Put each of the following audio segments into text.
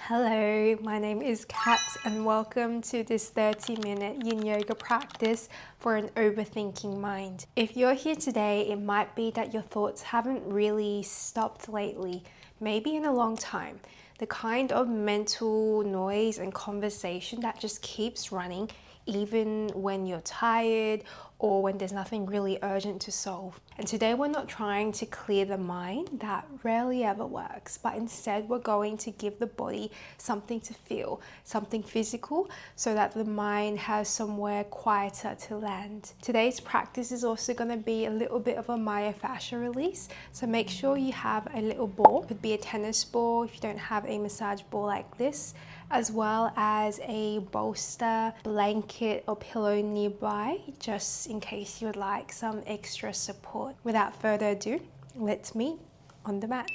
Hello, my name is Kat and welcome to this 30-minute yin yoga practice for an overthinking mind. If you're here today, it might be that your thoughts haven't really stopped lately, maybe in a long time. The kind of mental noise and conversation that just keeps running even when you're tired or when there's nothing really urgent to solve. And today we're not trying to clear the mind, that rarely ever works, but instead we're going to give the body something to feel, something physical, so that the mind has somewhere quieter to land. Today's practice is also going to be a little bit of a myofascial release, so make sure you have a little ball. It could be a tennis ball if you don't have a massage ball like this, as well as a bolster, blanket or pillow nearby, just in case you would like some extra support. Without further ado, let's meet on the mat.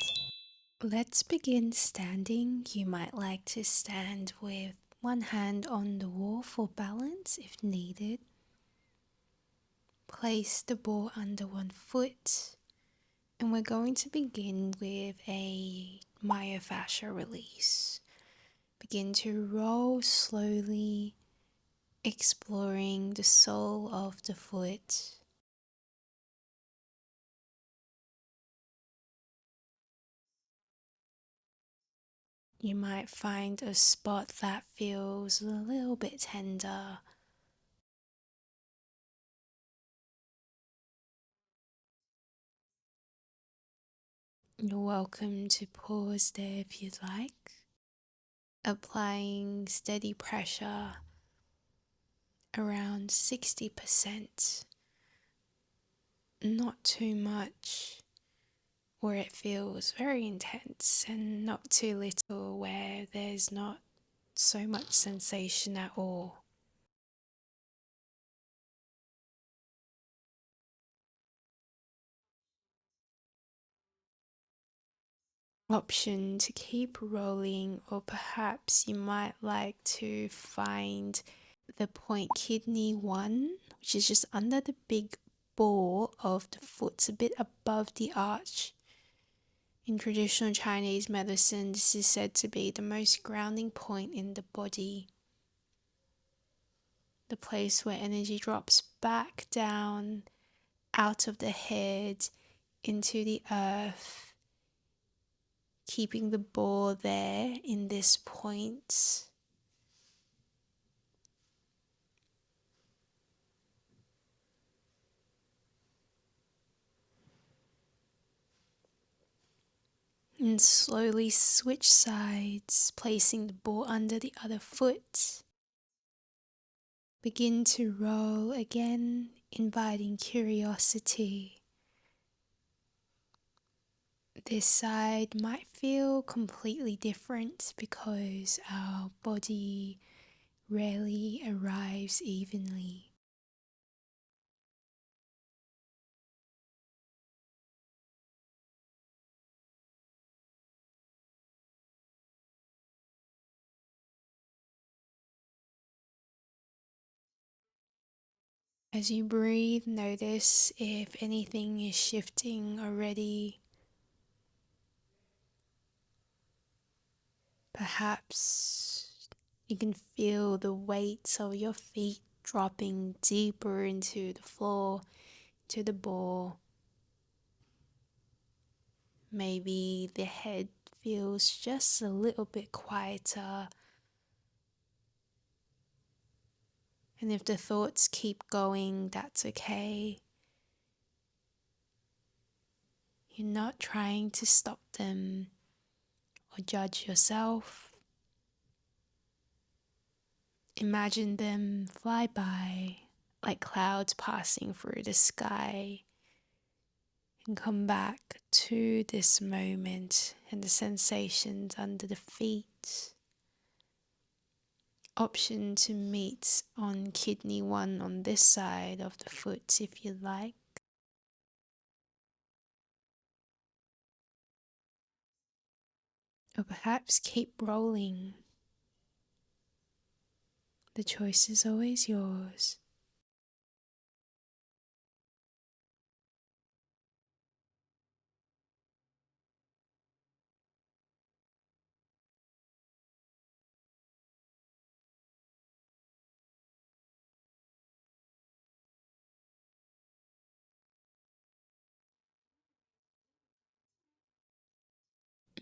Let's begin standing. You might like to stand with one hand on the wall for balance if needed. Place the ball under one foot, and we're going to begin with a myofascial release. Begin to roll slowly, exploring the sole of the foot. You might find a spot that feels a little bit tender. You're welcome to pause there if you'd like. Applying steady pressure around 60%, not too much where it feels very intense, and not too little where there's not so much sensation at all. Option to keep rolling, or perhaps you might like to find the point kidney 1, which is just under the big ball of the foot. It's a bit above the arch. In traditional Chinese medicine, this is said to be the most grounding point in the body, the place where energy drops back down out of the head into the earth, keeping the ball there in this point. And slowly switch sides, placing the ball under the other foot. Begin to roll again, inviting curiosity. This side might feel completely different because our body rarely arrives evenly. As you breathe, notice if anything is shifting already. Perhaps you can feel the weight of your feet dropping deeper into the floor, to the ball. Maybe the head feels just a little bit quieter. And if the thoughts keep going, that's okay. You're not trying to stop them or judge yourself. Imagine them fly by like clouds passing through the sky, and come back to this moment and the sensations under the feet. Option to meet on kidney 1 on this side of the foot if you like. Or perhaps keep rolling. The choice is always yours.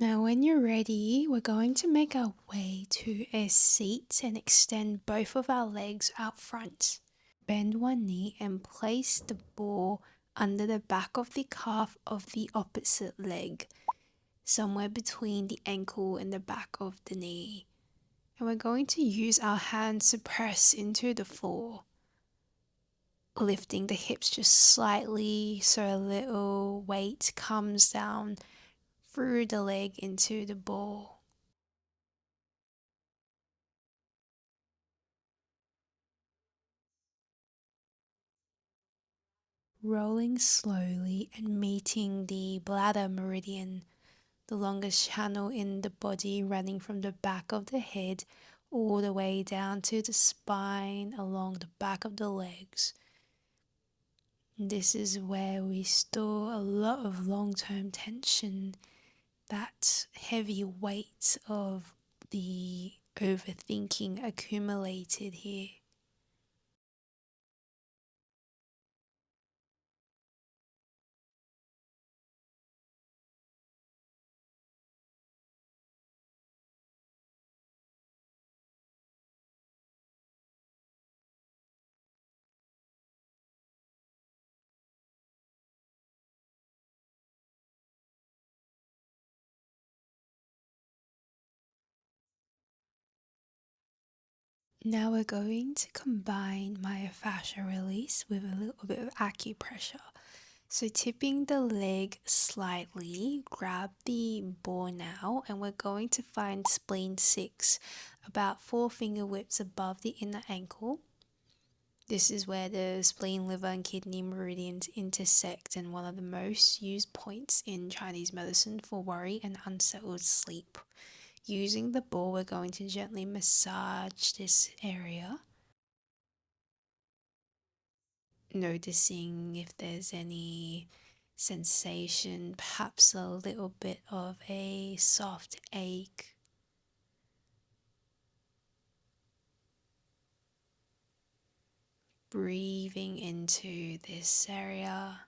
Now when you're ready, we're going to make our way to a seat and extend both of our legs out front. Bend one knee and place the ball under the back of the calf of the opposite leg, somewhere between the ankle and the back of the knee. And we're going to use our hands to press into the floor, lifting the hips just slightly so a little weight comes down through the leg into the ball. Rolling slowly and meeting the bladder meridian, the longest channel in the body running from the back of the head all the way down to the spine along the back of the legs. This is where we store a lot of long-term tension, that heavy weight of the overthinking accumulated here. Now we're going to combine myofascial release with a little bit of acupressure. So tipping the leg slightly, grab the ball now, and we're going to find spleen 6, about 4 finger widths above the inner ankle. This is where the spleen, liver and kidney meridians intersect, and one of the most used points in Chinese medicine for worry and unsettled sleep. Using the ball, we're going to gently massage this area, noticing if there's any sensation, perhaps a little bit of a soft ache. Breathing into this area.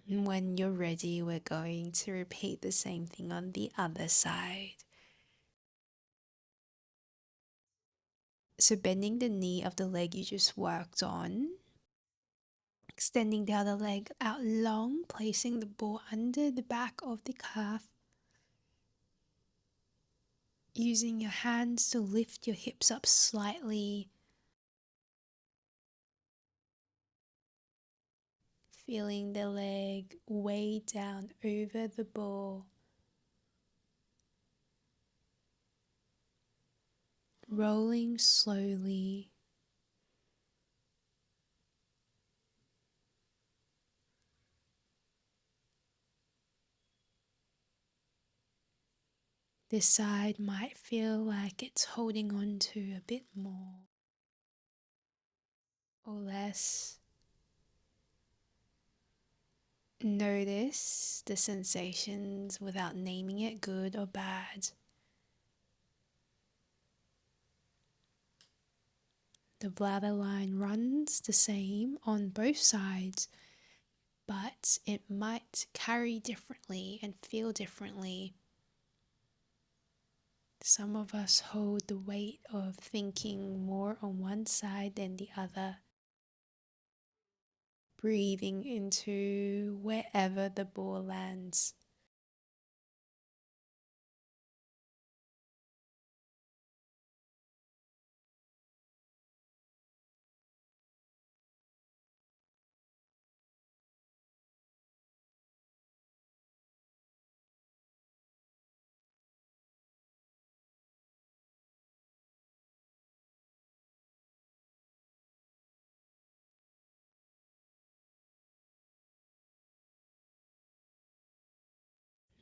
And when you're ready, we're going to repeat the same thing on the other side. So bending the knee of the leg you just worked on, extending the other leg out long, placing the ball under the back of the calf, using your hands to lift your hips up slightly, feeling the leg weigh down over the ball, rolling slowly. This side might feel like it's holding on to a bit more or less. Notice the sensations without naming it good or bad. The bladder line runs the same on both sides, but it might carry differently and feel differently. Some of us hold the weight of thinking more on one side than the other. Breathing into wherever the ball lands.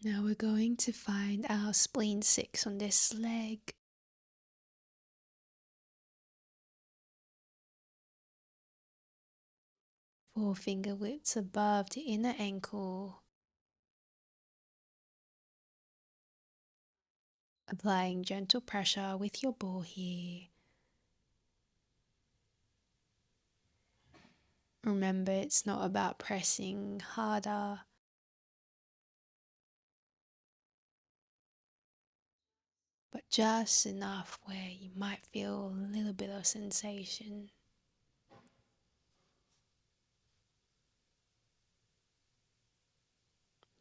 Now we're going to find our spleen 6 on this leg. Forefinger widths above the inner ankle. Applying gentle pressure with your ball here. Remember, it's not about pressing harder, but just enough where you might feel a little bit of sensation.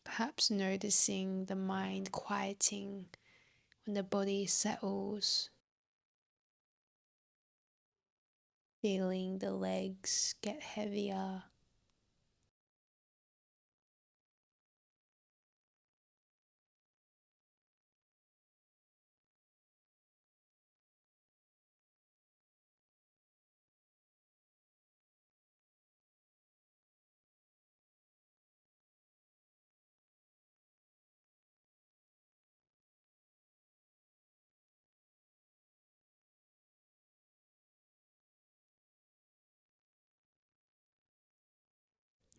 Perhaps noticing the mind quieting when the body settles, feeling the legs get heavier.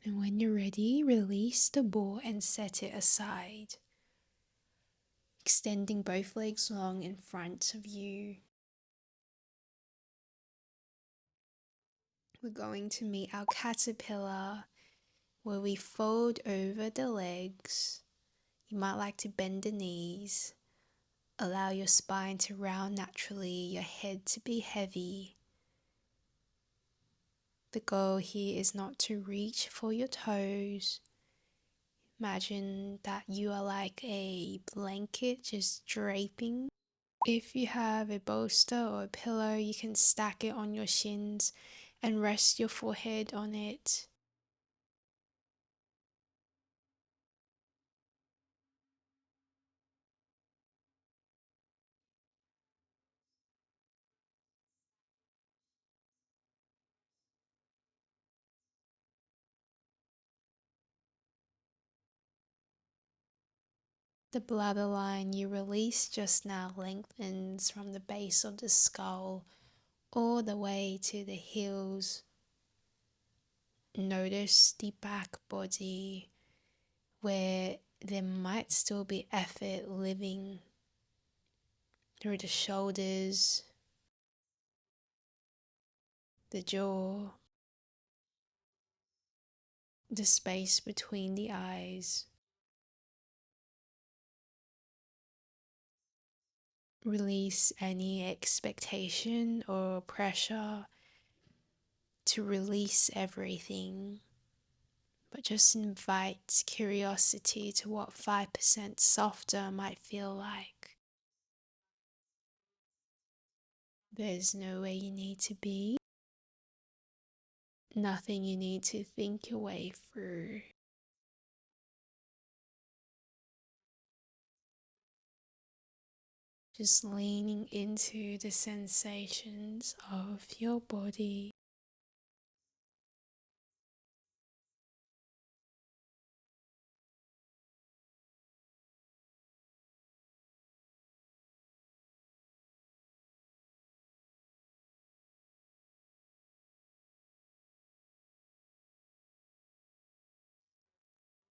And when you're ready, release the ball and set it aside, extending both legs long in front of you. We're going to meet our caterpillar, where we fold over the legs. You might like to bend the knees. Allow your spine to round naturally, your head to be heavy. The goal here is not to reach for your toes. Imagine that you are like a blanket just draping. If you have a bolster or a pillow, you can stack it on your shins and rest your forehead on it. The bladder line you released just now lengthens from the base of the skull all the way to the heels. Notice the back body where there might still be effort living through the shoulders, the jaw, the space between the eyes. Release any expectation or pressure to release everything, but just invite curiosity to what 5% softer might feel like. There's no way you need to be, nothing you need to think your way through. Just leaning into the sensations of your body.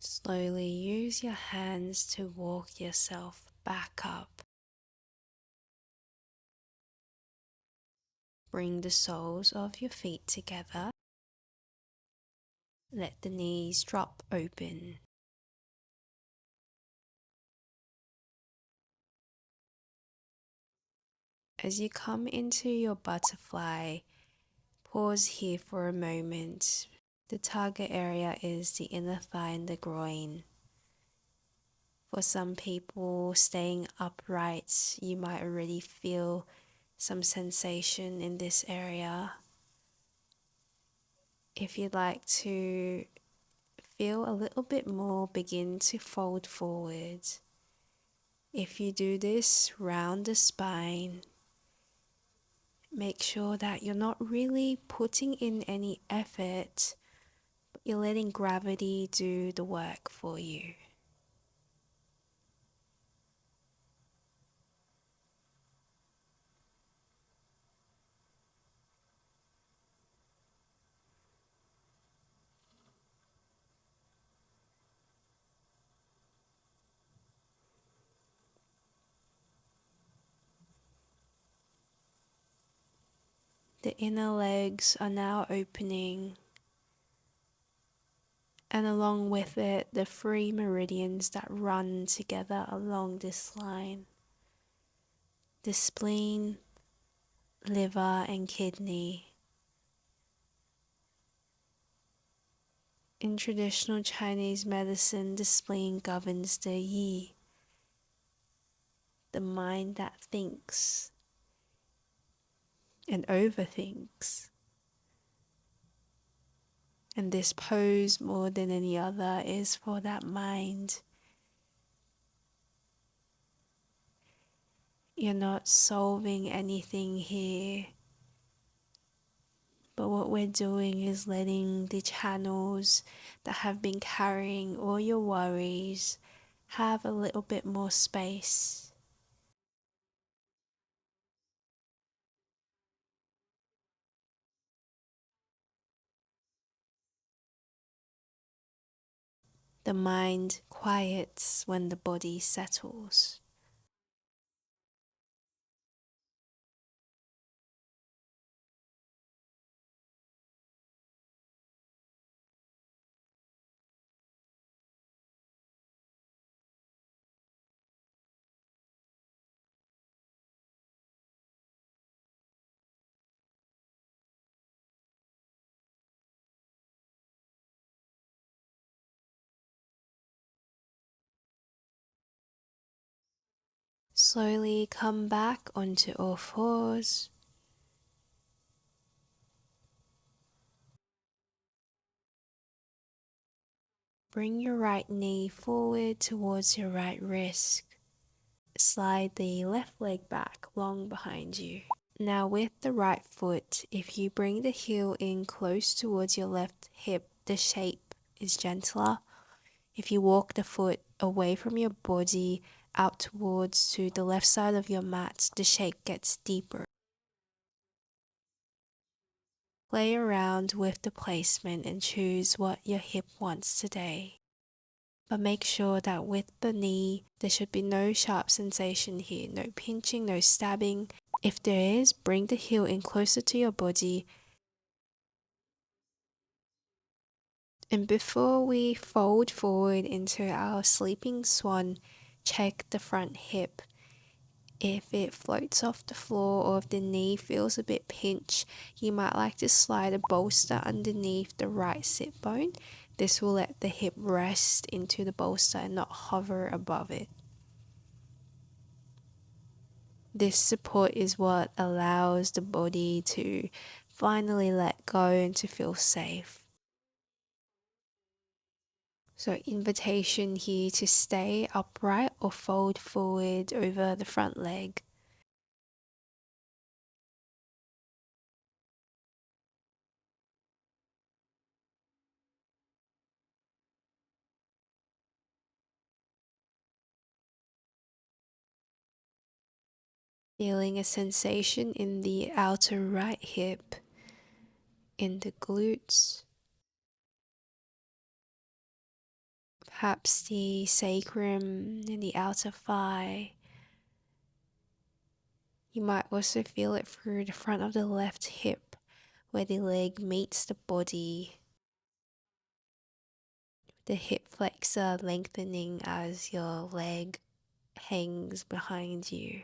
Slowly use your hands to walk yourself back up. Bring the soles of your feet together. Let the knees drop open. As you come into your butterfly, pause here for a moment. The target area is the inner thigh and the groin. For some people, staying upright, you might already feel some sensation in this area. If you'd like to feel a little bit more, begin to fold forward. If you do this, round the spine. Make sure that you're not really putting in any effort, but you're letting gravity do the work for you. The inner legs are now opening, and along with it, the 3 meridians that run together along this line. The spleen, liver, and kidney. In traditional Chinese medicine, the spleen governs the yi, the mind that thinks and overthinks. And this pose, more than any other, is for that mind. You're not solving anything here, but what we're doing is letting the channels that have been carrying all your worries have a little bit more space. The mind quiets when the body settles. Slowly come back onto all fours. Bring your right knee forward towards your right wrist. Slide the left leg back long behind you. Now with the right foot, if you bring the heel in close towards your left hip, the shape is gentler. If you walk the foot away from your body out towards to the left side of your mat, the shape gets deeper. Play around with the placement and choose what your hip wants today. But make sure that with the knee, there should be no sharp sensation here, no pinching, no stabbing. If there is, bring the heel in closer to your body. And before we fold forward into our sleeping swan, check the front hip. If it floats off the floor or if the knee feels a bit pinched, you might like to slide a bolster underneath the right sit bone. This will let the hip rest into the bolster and not hover above it. This support is what allows the body to finally let go and to feel safe. So invitation here to stay upright or fold forward over the front leg. Feeling a sensation in the outer right hip, in the glutes, perhaps the sacrum and the outer thigh. You might also feel it through the front of the left hip, where the leg meets the body. The hip flexor lengthening as your leg hangs behind you.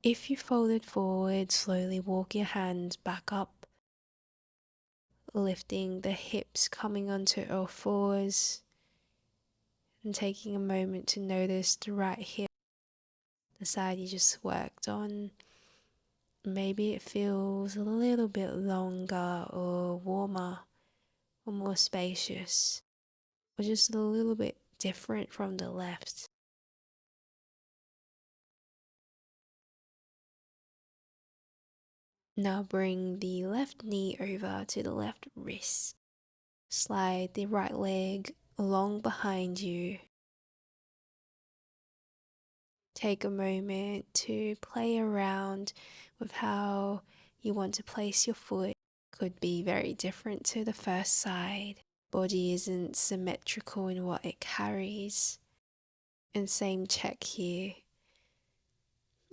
If you folded forward, slowly walk your hands back up, lifting the hips, coming onto all fours, and taking a moment to notice the right hip, the side you just worked on, Maybe it feels a little bit longer or warmer or more spacious, or just a little bit different from the left. Now bring the left knee over to the left wrist. Slide the right leg along behind you. Take a moment to play around with how you want to place your foot. Could be very different to the first side. Body isn't symmetrical in what it carries. And same check here.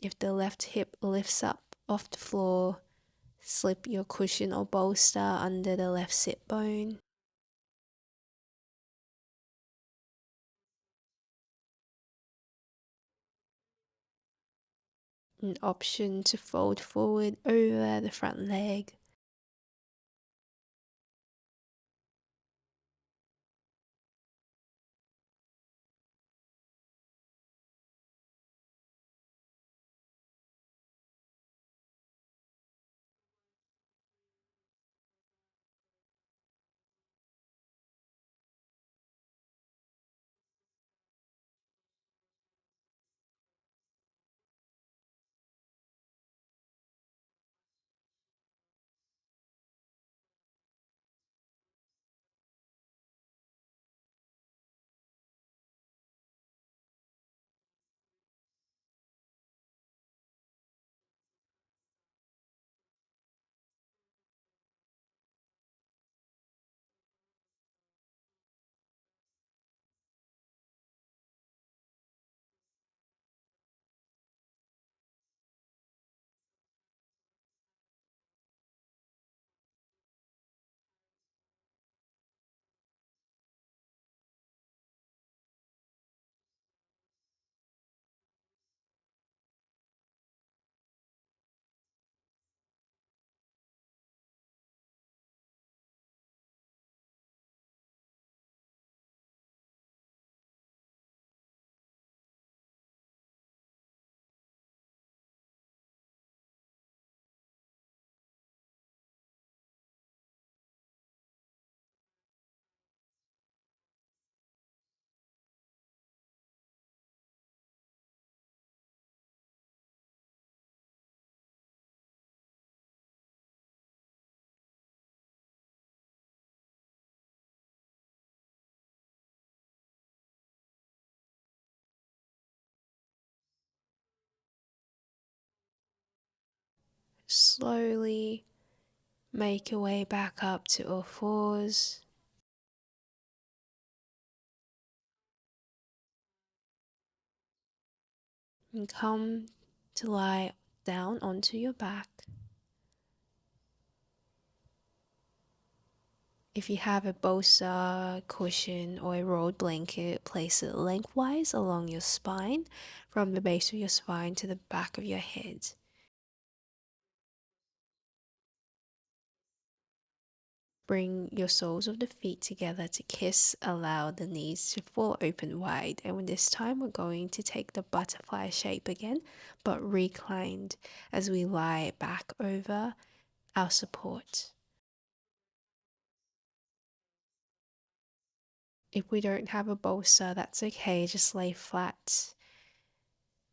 If the left hip lifts up off the floor, slip your cushion or bolster under the left sit bone. An option to fold forward over the front leg. Slowly make your way back up to all fours. And come to lie down onto your back. If you have a bolster, cushion, or a rolled blanket, place it lengthwise along your spine, from the base of your spine to the back of your head. Bring your soles of the feet together to kiss. Allow the knees to fall open wide. And this time we're going to take the butterfly shape again, but reclined as we lie back over our support. If we don't have a bolster, that's okay. Just lay flat.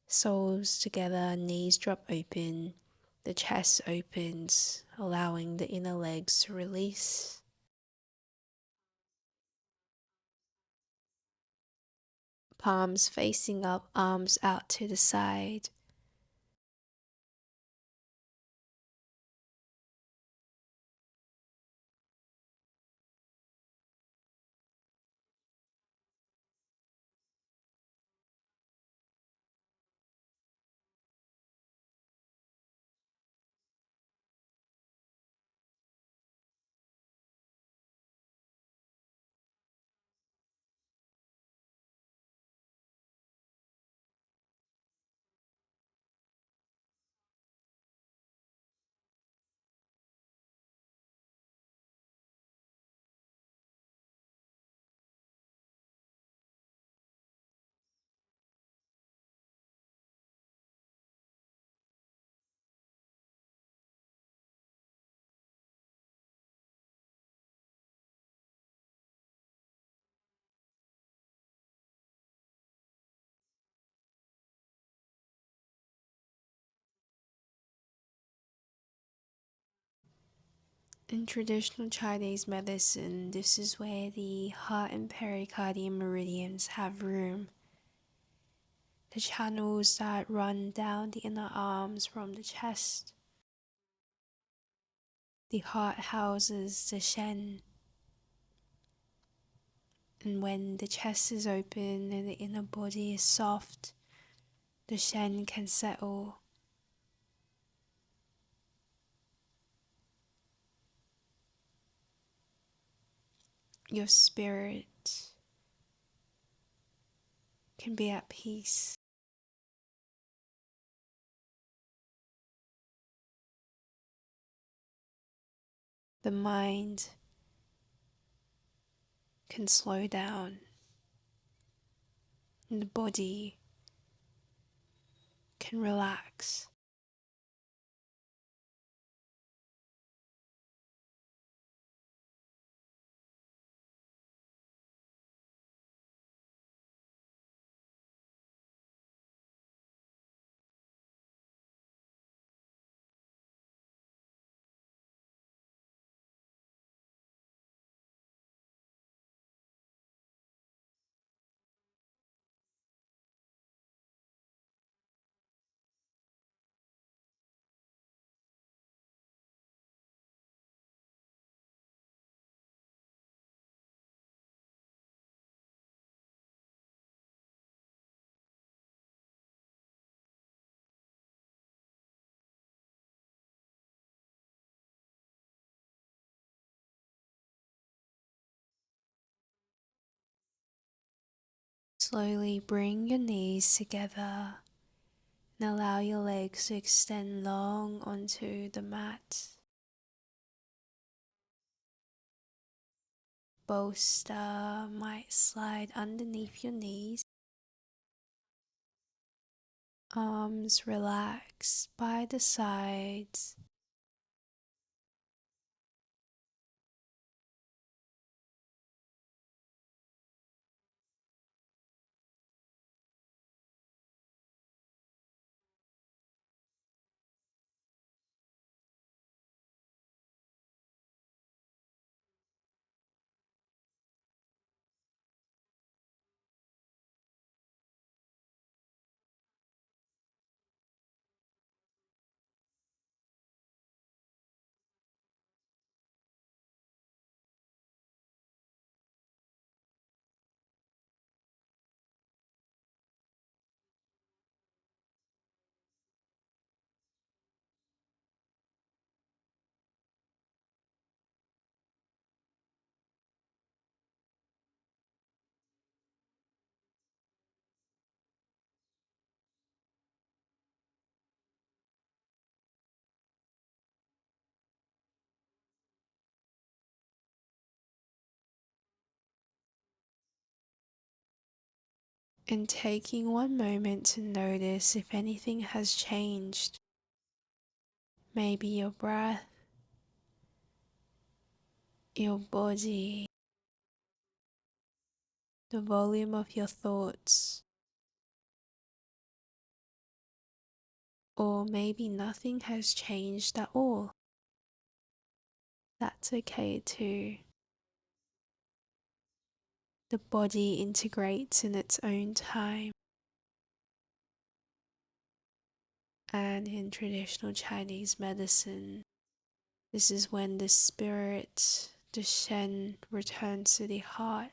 Soles together, knees drop open. The chest opens, allowing the inner legs to release. Palms facing up, arms out to the side. In traditional Chinese medicine, this is where the heart and pericardium meridians have room. The channels that run down the inner arms from the chest. The heart houses the Shen. And when the chest is open and the inner body is soft, the Shen can settle. Your spirit can be at peace. The mind can slow down, and the body can relax. Slowly bring your knees together and allow your legs to extend long onto the mat. Bolster might slide underneath your knees. Arms relax by the sides. And taking one moment to notice if anything has changed. Maybe your breath, your body, the volume of your thoughts, or maybe nothing has changed at all. That's okay too. The body integrates in its own time. And in traditional Chinese medicine, this is when the spirit, the Shen, returns to the heart,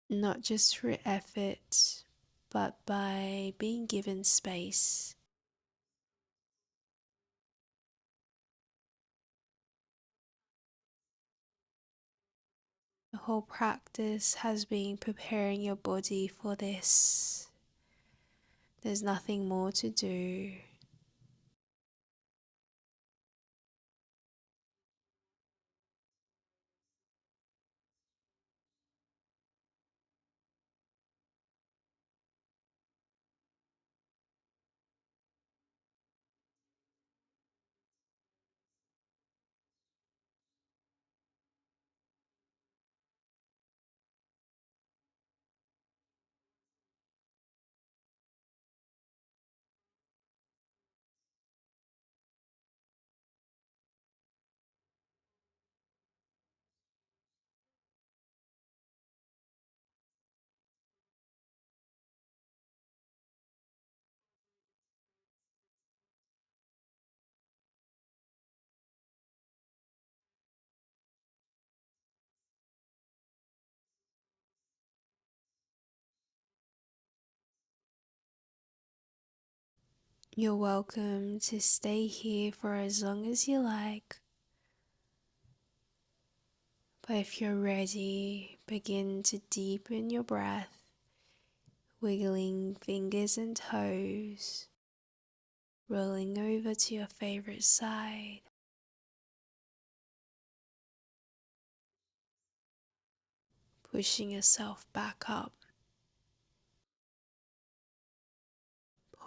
not just through effort, but by being given space. The whole practice has been preparing your body for this. There's nothing more to do. You're welcome to stay here for as long as you like. But if you're ready, begin to deepen your breath, wiggling fingers and toes, rolling over to your favorite side. Pushing yourself back up.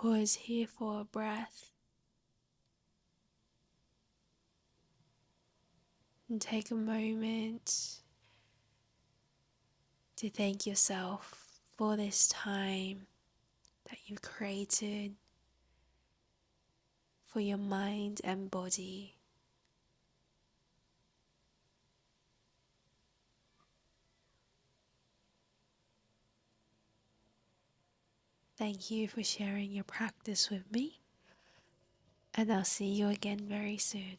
Pause here for a breath. And take a moment to thank yourself for this time that you've created for your mind and body. Thank you for sharing your practice with me, and I'll see you again very soon.